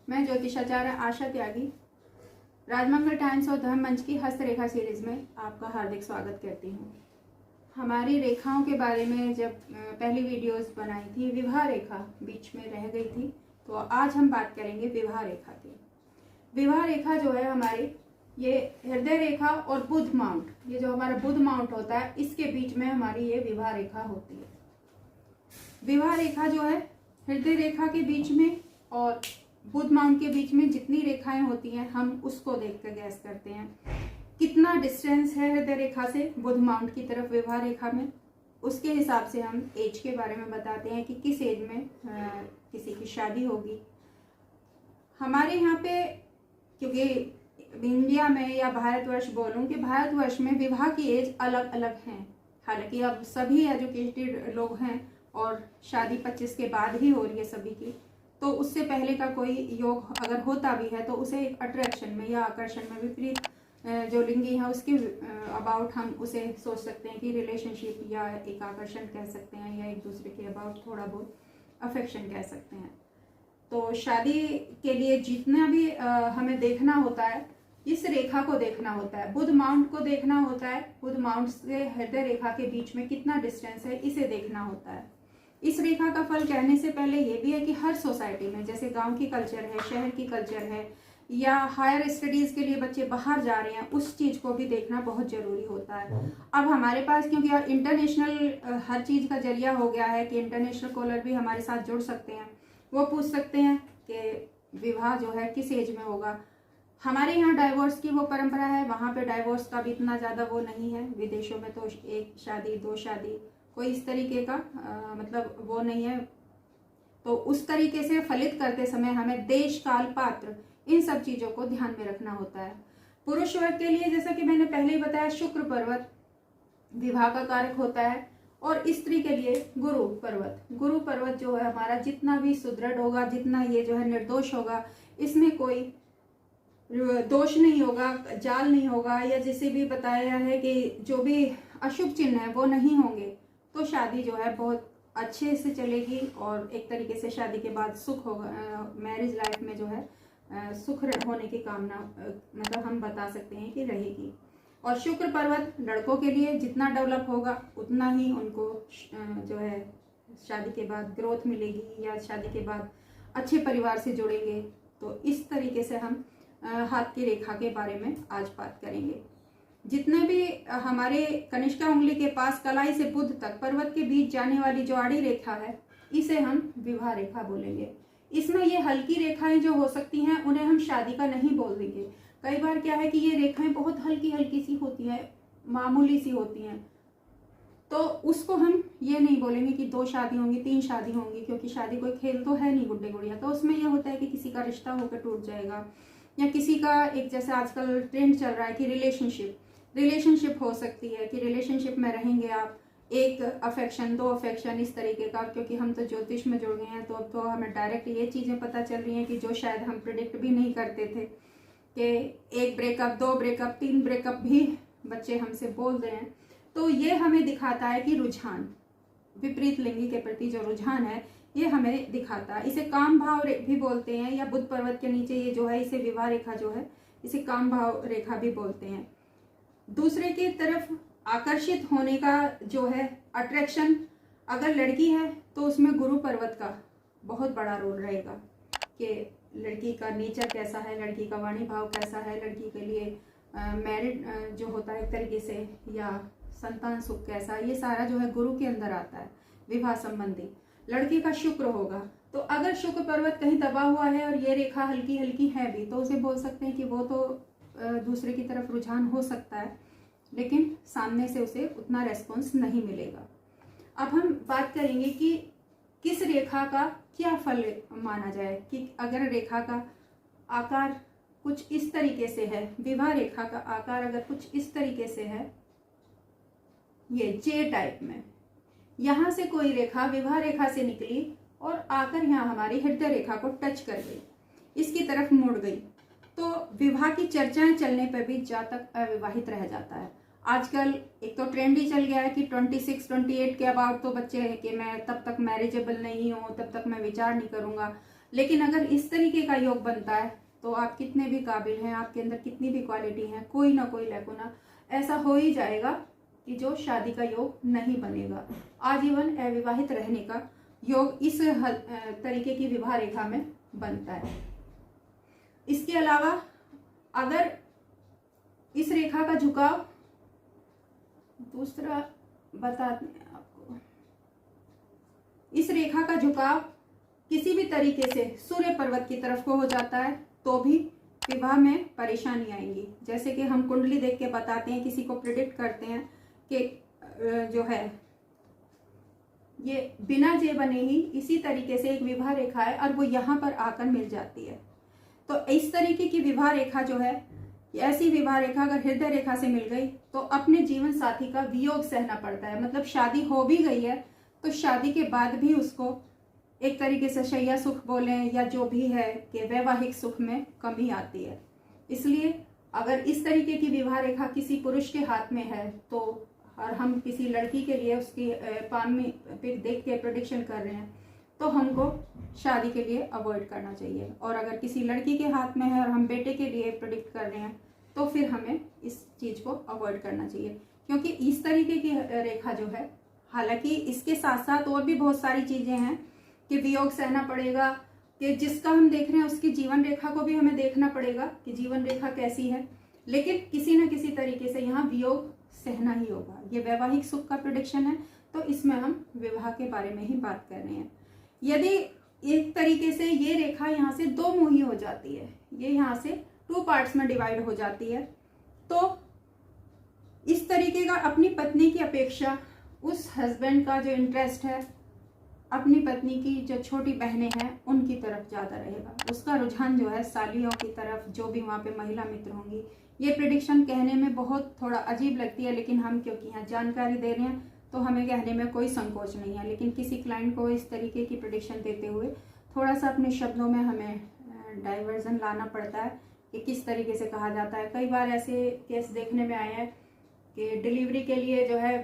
मैं ज्योतिषाचार्य आशा त्यागी राजमंगल टाइम्स और धर्म मंच की हस्तरेखा सीरीज में आपका हार्दिक स्वागत करती हूँ। हमारी रेखाओं के बारे में जब पहली वीडियोस बनाई थी, विवाह रेखा बीच में रह गई थी, तो आज हम बात करेंगे विवाह रेखा की। विवाह रेखा जो है हमारी, ये हृदय रेखा और बुध माउंट, ये जो हमारा बुध माउंट होता है, इसके बीच में हमारी ये विवाह रेखा होती है। विवाह रेखा जो है हृदय रेखा के बीच में और बुध माउंट के बीच में जितनी रेखाएं होती हैं, हम उसको देखकर गैस करते हैं कितना डिस्टेंस है हृदय रेखा से बुध माउंट की तरफ विवाह रेखा में। उसके हिसाब से हम एज के बारे में बताते हैं कि किस एज में किसी की शादी होगी। हमारे यहाँ पे, क्योंकि इंडिया में या भारतवर्ष बोलूं कि भारतवर्ष में विवाह की एज अलग अलग हैं। हालांकि अब सभी एजुकेटेड लोग हैं और शादी 25 के बाद ही हो रही है सभी की, तो उससे पहले का कोई योग अगर होता भी है तो उसे एक अट्रैक्शन में या आकर्षण में विपरीत जो लिंगी है उसके अबाउट हम उसे सोच सकते हैं कि रिलेशनशिप या एक आकर्षण कह सकते हैं, या एक दूसरे के अबाउट थोड़ा बहुत अफेक्शन कह सकते हैं। तो शादी के लिए जितना भी हमें देखना होता है, इस रेखा को देखना होता है, बुध माउंट को देखना होता है। बुध माउंट से हृदय रेखा के बीच में कितना डिस्टेंस है, इसे देखना होता है। इस रेखा का फल कहने से पहले ये भी है कि हर सोसाइटी में, जैसे गांव की कल्चर है, शहर की कल्चर है, या हायर स्टडीज के लिए बच्चे बाहर जा रहे हैं, उस चीज को भी देखना बहुत जरूरी होता है। अब हमारे पास क्योंकि इंटरनेशनल हर चीज का जरिया हो गया है कि इंटरनेशनल कॉलर भी हमारे साथ जुड़ सकते हैं, वो पूछ सकते हैं कि विवाह जो है किस एज में होगा। हमारे यहाँ डाइवोर्स की वो परंपरा है, वहां पे डाइवोर्स का भी इतना ज्यादा वो नहीं है। विदेशों में तो एक शादी, दो शादी, कोई इस तरीके का मतलब वो नहीं है। तो उस तरीके से फलित करते समय हमें देश, काल, पात्र, इन सब चीजों को ध्यान में रखना होता है। पुरुष वर्ग के लिए, जैसा कि मैंने पहले ही बताया, शुक्र पर्वत विवाह का कारक होता है, और स्त्री के लिए गुरु पर्वत। गुरु पर्वत जो है हमारा जितना भी सुदृढ़ होगा, जितना ये जो है निर्दोष होगा, इसमें कोई दोष नहीं होगा, जाल नहीं होगा, या जैसे भी बताया है कि जो भी अशुभ चिन्ह है वो नहीं होंगे, तो शादी जो है बहुत अच्छे से चलेगी और एक तरीके से शादी के बाद सुख होगा। मैरिज लाइफ में जो है सुख होने की कामना मतलब हम बता सकते हैं कि रहेगी। और शुक्र पर्वत लड़कों के लिए जितना डेवलप होगा उतना ही उनको जो है शादी के बाद ग्रोथ मिलेगी, या शादी के बाद अच्छे परिवार से जुड़ेंगे। तो इस तरीके से हम हाथ की रेखा के बारे में आज बात करेंगे। जितने भी हमारे कनिष्का उंगली के पास कलाई से बुध तक पर्वत के बीच जाने वाली जो आड़ी रेखा है, इसे हम विवाह रेखा बोलेंगे। इसमें ये हल्की रेखाएं जो हो सकती हैं, उन्हें हम शादी का नहीं बोल देंगे। कई बार क्या है कि ये रेखाएं बहुत हल्की हल्की सी होती हैं, मामूली सी होती हैं, तो उसको हम ये नहीं बोलेंगे कि 2 शादी होंगी, 3 शादी होंगी, क्योंकि शादी कोई खेल तो है नहीं गुड्डे गुड़िया। तो उसमें यह होता है कि किसी का रिश्ता होकर टूट जाएगा, या किसी का एक, जैसे आजकल ट्रेंड चल रहा है कि रिलेशनशिप हो सकती है कि रिलेशनशिप में रहेंगे आप, एक अफेक्शन, 2 अफेक्शन, इस तरीके का। क्योंकि हम तो ज्योतिष में जुड़ गए हैं, तो अब तो हमें डायरेक्ट ये चीजें पता चल रही हैं कि जो शायद हम प्रिडिक्ट भी नहीं करते थे, कि 1 ब्रेकअप, 2 ब्रेकअप, 3 ब्रेकअप भी बच्चे हमसे बोल रहे हैं। तो ये हमें दिखाता है कि रुझान, विपरीत लिंगी के प्रति जो रुझान है, ये हमें दिखाता है। इसे काम भाव भी बोलते हैं, या बुध पर्वत के नीचे ये जो है, इसे विवाह रेखा जो है, इसे काम भाव रेखा भी बोलते हैं। दूसरे की तरफ आकर्षित होने का जो है अट्रैक्शन, अगर लड़की है तो उसमें गुरु पर्वत का बहुत बड़ा रोल रहेगा कि लड़की का नेचर कैसा है, लड़की का वाणी भाव कैसा है, लड़की के लिए मैरिड जो होता है एक तरीके से, या संतान सुख कैसा, ये सारा जो है गुरु के अंदर आता है विवाह संबंधी। लड़की का शुक्र होगा, तो अगर शुक्र पर्वत कहीं दबा हुआ है और ये रेखा हल्की हल्की है भी, तो उसे बोल सकते हैं कि वो तो दूसरे की तरफ रुझान हो सकता है, लेकिन सामने से उसे उतना रेस्पॉन्स नहीं मिलेगा। अब हम बात करेंगे कि किस रेखा का क्या फल माना जाए, कि अगर रेखा का आकार कुछ इस तरीके से है, विवाह रेखा का आकार अगर कुछ इस तरीके से है, ये जे टाइप में, यहां से कोई रेखा विवाह रेखा से निकली और आकर यहाँ हमारी हृदय रेखा को टच कर गई, इसकी तरफ मुड़ गई, तो विवाह की चर्चाएं चलने पर भी जातक अविवाहित रह जाता है। आजकल एक तो ट्रेंड ही चल गया है कि 26-28 के अबाउट तो बच्चे हैं कि मैं तब तक मैरिजेबल नहीं हूँ, तब तक मैं विचार नहीं करूंगा। लेकिन अगर इस तरीके का योग बनता है तो आप कितने भी काबिल हैं, आपके अंदर कितनी भी क्वालिटी है, कोई ना कोई लैकुना ऐसा हो ही जाएगा कि जो शादी का योग नहीं बनेगा। आजीवन अविवाहित रहने का योग इस तरीके की विवाह रेखा में बनता है। इसके अलावा अगर इस रेखा का झुकाव, दूसरा बताते हैं आपको, इस रेखा का झुकाव किसी भी तरीके से सूर्य पर्वत की तरफ को हो जाता है तो भी विवाह में परेशानी आएंगी। जैसे कि हम कुंडली देख के बताते हैं, किसी को प्रिडिक्ट करते हैं कि जो है ये बिना जे बने ही इसी तरीके से एक विवाह रेखा है और वो यहाँ पर आकर मिल जाती है। तो इस तरीके की विवाह रेखा जो है, ऐसी विवाह रेखा अगर हृदय रेखा से मिल गई तो अपने जीवन साथी का वियोग सहना पड़ता है। मतलब शादी हो भी गई है तो शादी के बाद भी उसको एक तरीके से शैया सुख बोलें या जो भी है कि वैवाहिक सुख में कमी आती है। इसलिए अगर इस तरीके की विवाह रेखा किसी पुरुष के हाथ में है तो, और हम किसी लड़की के लिए उसकी पान में पिक देख के प्रेडिक्शन कर रहे हैं तो हमको शादी के लिए अवॉइड करना चाहिए। और अगर किसी लड़की के हाथ में है और हम बेटे के लिए प्रेडिक्ट कर रहे हैं तो फिर हमें इस चीज को अवॉइड करना चाहिए, क्योंकि इस तरीके की रेखा जो है, हालांकि इसके साथ साथ और भी बहुत सारी चीजें हैं कि वियोग सहना पड़ेगा, कि जिसका हम देख रहे हैं उसकी जीवन रेखा को भी हमें देखना पड़ेगा कि जीवन रेखा कैसी है, लेकिन किसी न किसी तरीके से यहाँ वियोग सहना ही होगा। ये वैवाहिक सुख का प्रेडिक्शन है तो इसमें हम विवाह के बारे में ही बात कर रहे हैं। यदि एक तरीके से ये रेखा यहाँ से दो मुही हो जाती है, ये यहाँ से 2 पार्ट्स में डिवाइड हो जाती है, तो इस तरीके का अपनी पत्नी की अपेक्षा उस हस्बैंड का जो इंटरेस्ट है अपनी पत्नी की जो छोटी बहनें हैं उनकी तरफ ज्यादा रहेगा। उसका रुझान जो है सालियों की तरफ, जो भी वहां पे महिला मित्र होंगी। ये प्रेडिक्शन कहने में बहुत थोड़ा अजीब लगती है, लेकिन हम क्योंकि यहाँ जानकारी दे रहे हैं तो हमें कहने में कोई संकोच नहीं है। लेकिन किसी क्लाइंट को इस तरीके की प्रेडिक्शन देते हुए थोड़ा सा अपने शब्दों में हमें डाइवर्जन लाना पड़ता है कि किस तरीके से कहा जाता है। कई बार ऐसे केस देखने में आए हैं कि डिलीवरी के लिए जो है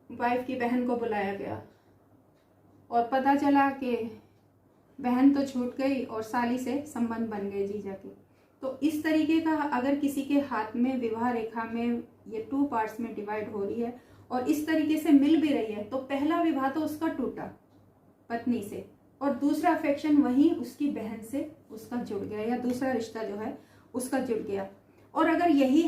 वाइफ की बहन को बुलाया गया और पता चला कि बहन तो छूट गई और साली से संबंध बन गए जीजा के। तो इस तरीके का अगर किसी के हाथ में विवाह रेखा में ये 2 पार्ट्स में डिवाइड हो रही है और इस तरीके से मिल भी रही है, तो पहला विवाह तो उसका टूटा पत्नी से और दूसरा अफेक्शन वहीं उसकी बहन से उसका जुड़ गया, या दूसरा रिश्ता जो है उसका जुड़ गया। और अगर यही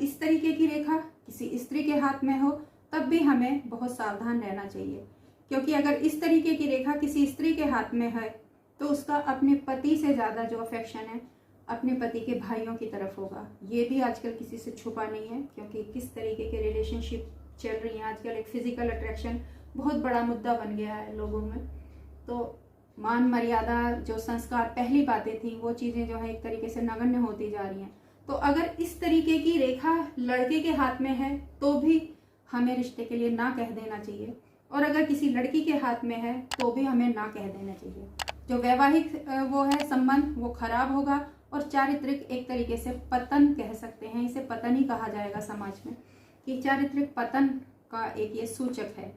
इस तरीके की रेखा किसी स्त्री के हाथ में हो तब भी हमें बहुत सावधान रहना चाहिए, क्योंकि अगर इस तरीके की रेखा किसी स्त्री के हाथ में है तो उसका अपने पति से ज्यादा जो अफेक्शन है अपने पति के भाइयों की तरफ होगा। ये भी आजकल किसी से छुपा नहीं है, क्योंकि किस तरीके के रिलेशनशिप चल रही है आजकल। एक फिजिकल अट्रैक्शन बहुत बड़ा मुद्दा बन गया है लोगों में। तो मान मर्यादा जो संस्कार पहली बातें थी वो चीजें जो है एक तरीके से नगण्य होती जा रही हैं। तो अगर इस तरीके की रेखा लड़के के हाथ में है तो भी हमें रिश्ते के लिए ना कह देना चाहिए, और अगर किसी लड़की के हाथ में है तो भी हमें ना कह देना चाहिए। जो वैवाहिक वो है संबंध वो खराब होगा और चारित्रिक एक तरीके से पतन कह सकते हैं, इसे पतन ही कहा जाएगा समाज में, कि चारित्रिक पतन का एक ये सूचक है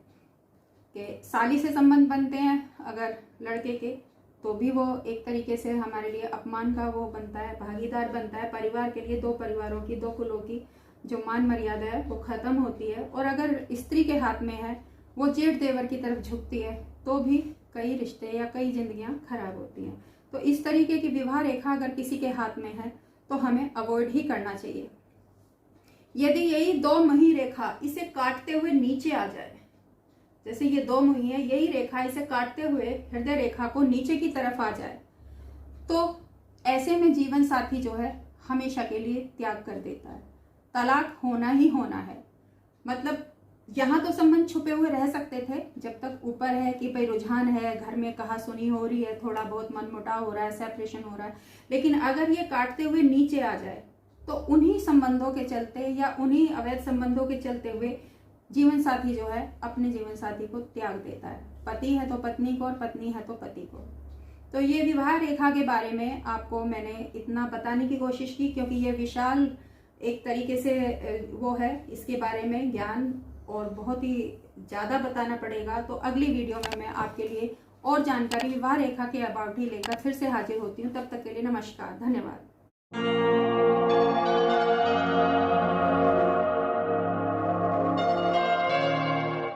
कि साली से संबंध बनते हैं अगर लड़के के तो भी वो एक तरीके से हमारे लिए अपमान का वो बनता है, भागीदार बनता है। परिवार के लिए 2 परिवारों की 2 कुलों की जो मान मर्यादा है वो खत्म होती है। और अगर स्त्री के हाथ में है वो जेठ देवर की तरफ झुकती है तो भी कई रिश्ते या कई जिंदगियां खराब होती हैं। तो इस तरीके की विवाह रेखा अगर किसी के हाथ में है तो हमें अवॉइड ही करना चाहिए। यदि यही 2 मुही रेखा इसे काटते हुए नीचे आ जाए, जैसे ये 2 मुही है, यही रेखा इसे काटते हुए हृदय रेखा को नीचे की तरफ आ जाए, तो ऐसे में जीवन साथी जो है हमेशा के लिए त्याग कर देता है। तलाक होना ही होना है। मतलब यहाँ तो संबंध छुपे हुए रह सकते थे जब तक ऊपर है कि भाई रुझान है, घर में कहा सुनी हो रही है, थोड़ा बहुत मनमुटाव हो रहा है, सेपरेशन हो रहा है, लेकिन अगर ये काटते हुए नीचे आ जाए तो उन्हीं संबंधों के चलते या उन्हीं अवैध संबंधों के चलते हुए जीवन साथी जो है अपने जीवन साथी को त्याग देता है। पति है तो पत्नी को और पत्नी है तो पति को। तो ये विवाह रेखा के बारे में आपको मैंने इतना बताने की कोशिश की, क्योंकि ये विशाल एक तरीके से वो है, इसके बारे में ज्ञान और बहुत ही ज़्यादा बताना पड़ेगा। तो अगली वीडियो में मैं आपके लिए और जानकारी विवाह रेखा के अबाउट ही लेकर फिर से हाजिर होती हूँ। तब तक के लिए नमस्कार, धन्यवाद।